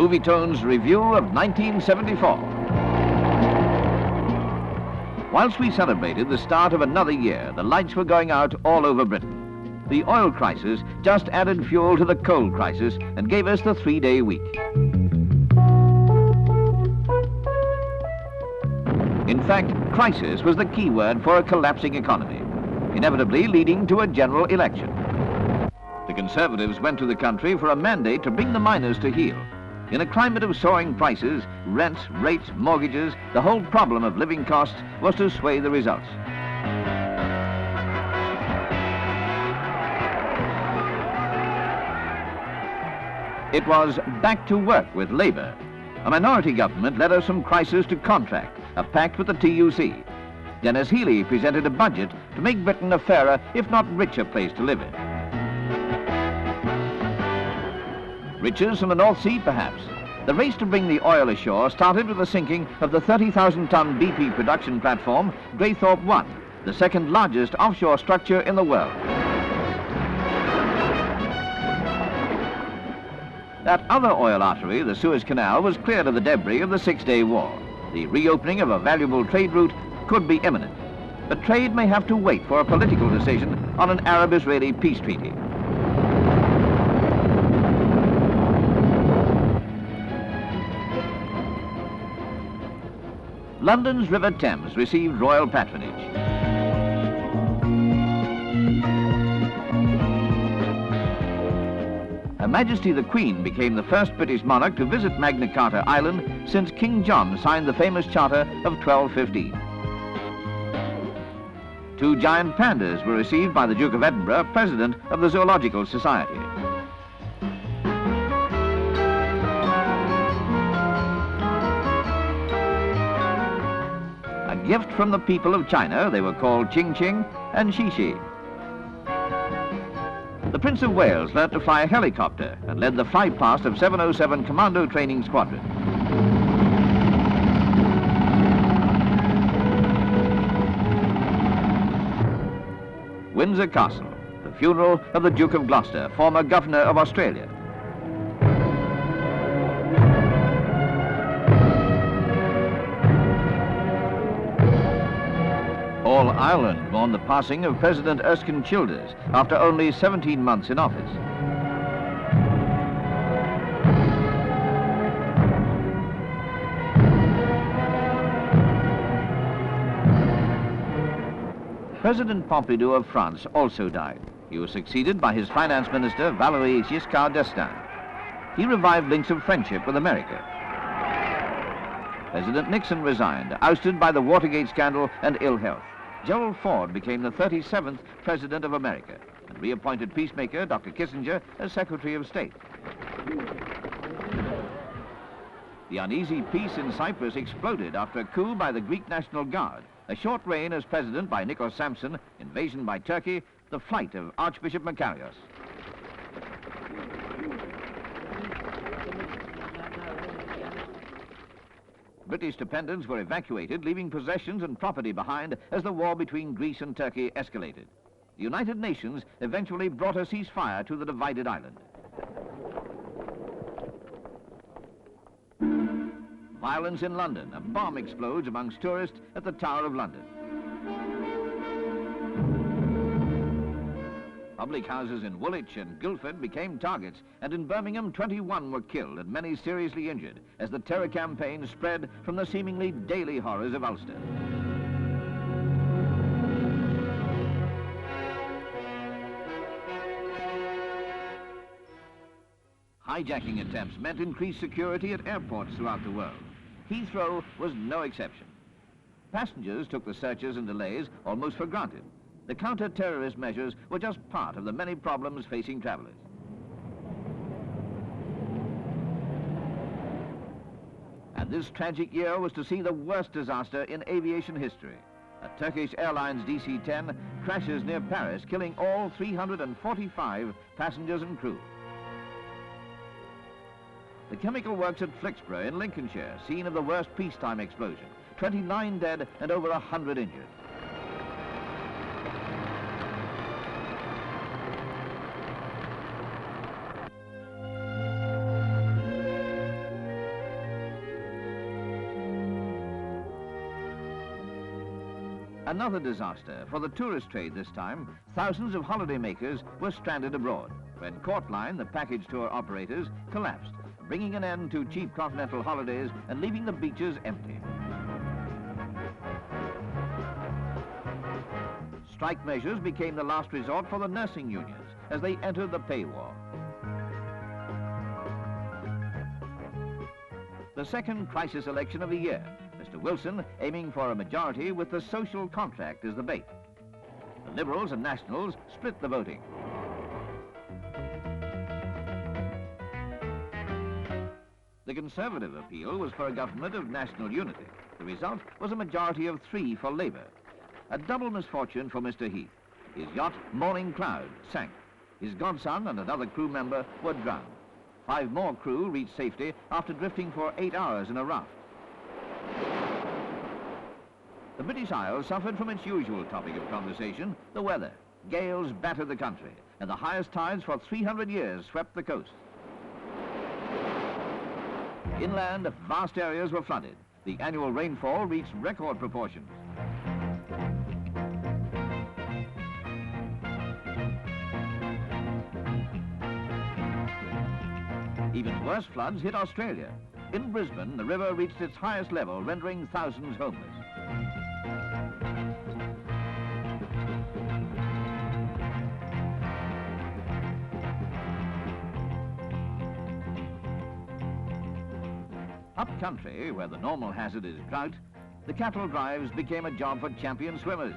Movietone's review of 1974. Whilst we celebrated the start of another year, the lights were going out all over Britain. The oil crisis just added fuel to the coal crisis and gave us the 3-day week. In fact, crisis was the key word for a collapsing economy, inevitably leading to a general election. The Conservatives went to the country for a mandate to bring the miners to heel. In a climate of soaring prices, rents, rates, mortgages, the whole problem of living costs was to sway the results. It was back to work with Labour. A minority government led us from crisis to contract, a pact with the TUC. Dennis Healey presented a budget to make Britain a fairer, if not richer, place to live in. Riches from the North Sea, perhaps. The race to bring the oil ashore started with the sinking of the 30,000-ton BP production platform, Graythorpe 1, the second largest offshore structure in the world. That other oil artery, the Suez Canal, was cleared of the debris of the Six-Day War. The reopening of a valuable trade route could be imminent. But trade may have to wait for a political decision on an Arab-Israeli peace treaty. London's River Thames received royal patronage. Her Majesty the Queen became the first British monarch to visit Magna Carta Island since King John signed the famous Charter of 1215. 2 giant pandas were received by the Duke of Edinburgh, President of the Zoological Society. A gift from the people of China, they were called Ching Ching and Xi Xi. The Prince of Wales learnt to fly a helicopter and led the flight past of 707 Commando Training Squadron. Windsor Castle, the funeral of the Duke of Gloucester, former Governor of Australia. All Ireland mourned the passing of President Erskine Childers after only 17 months in office. President Pompidou of France also died. He was succeeded by his finance minister, Valéry Giscard d'Estaing. He revived links of friendship with America. President Nixon resigned, ousted by the Watergate scandal and ill health. Gerald Ford became the 37th President of America and reappointed peacemaker Dr. Kissinger as Secretary of State. The uneasy peace in Cyprus exploded after a coup by the Greek National Guard, a short reign as president by Nikos Samson, invasion by Turkey, the flight of Archbishop Makarios. British dependents were evacuated, leaving possessions and property behind as the war between Greece and Turkey escalated. The United Nations eventually brought a ceasefire to the divided island. Violence in London. A bomb explodes amongst tourists at the Tower of London. Public houses in Woolwich and Guildford became targets, and in Birmingham 21 were killed and many seriously injured as the terror campaign spread from the seemingly daily horrors of Ulster. Hijacking attempts meant increased security at airports throughout the world. Heathrow was no exception. Passengers took the searches and delays almost for granted. The counter-terrorist measures were just part of the many problems facing travelers. And this tragic year was to see the worst disaster in aviation history. A Turkish Airlines DC-10 crashes near Paris, killing all 345 passengers and crew. The chemical works at Flixborough in Lincolnshire, scene of the worst peacetime explosion. 29 dead and over 100 injured. Another disaster for the tourist trade this time. Thousands of holidaymakers were stranded abroad when Court Line, the package tour operators, collapsed, bringing an end to cheap continental holidays and leaving the beaches empty. Strike measures became the last resort for the nursing unions as they entered the pay war. The second crisis election of the year, Mr. Wilson aiming for a majority with the social contract as the bait. The Liberals and Nationals split the voting. The Conservative appeal was for a government of national unity. The result was a majority of 3 for Labour. A double misfortune for Mr. Heath. His yacht, Morning Cloud, sank. His godson and another crew member were drowned. 5 more crew reached safety after drifting for 8 hours in a raft. The British Isles suffered from its usual topic of conversation, the weather. Gales battered the country, and the highest tides for 300 years swept the coast. Inland, vast areas were flooded. The annual rainfall reached record proportions. Even worse floods hit Australia. In Brisbane, the river reached its highest level, rendering thousands homeless. Up country, where the normal hazard is drought, the cattle drives became a job for champion swimmers.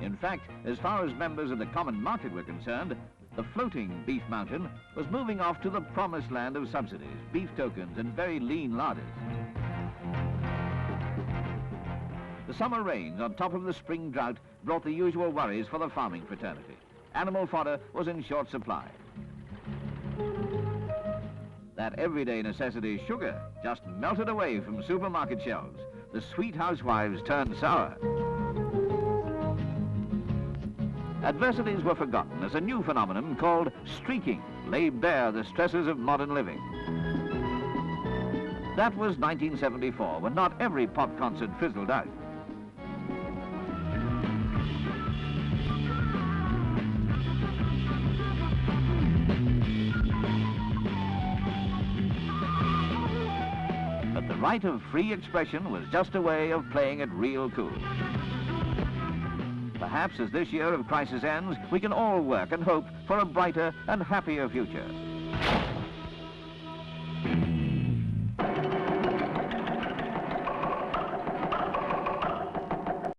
In fact, as far as members of the common market were concerned, the floating beef mountain was moving off to the promised land of subsidies, beef tokens, and very lean larders. The summer rains on top of the spring drought brought the usual worries for the farming fraternity. Animal fodder was in short supply. That everyday necessity, sugar, just melted away from supermarket shelves. The sweet housewives turned sour. Adversities were forgotten as a new phenomenon called streaking laid bare the stresses of modern living. That was 1974, when not every pop concert fizzled out. But the right of free expression was just a way of playing it real cool. Perhaps as this year of crisis ends, we can all work and hope for a brighter and happier future.